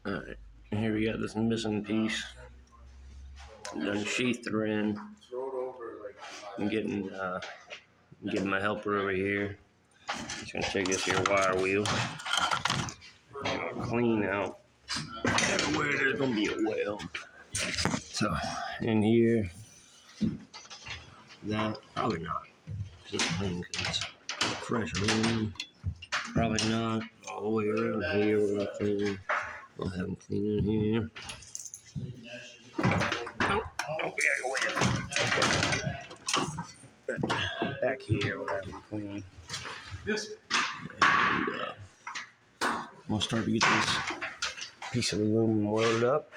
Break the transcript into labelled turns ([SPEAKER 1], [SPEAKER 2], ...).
[SPEAKER 1] Alright, here we got this missing piece. Done sheathed her in. I'm getting my helper over here. He's gonna take this here wire wheel. I'm gonna clean out everywhere there's gonna be a weld. So in here, that probably not. Just clean because it's fresh aluminum. Probably not. All the way around here, we're gonna clean. We'll have them clean in here. Oh, back here, we'll have them clean. And we'll start to get this piece of aluminum welded up.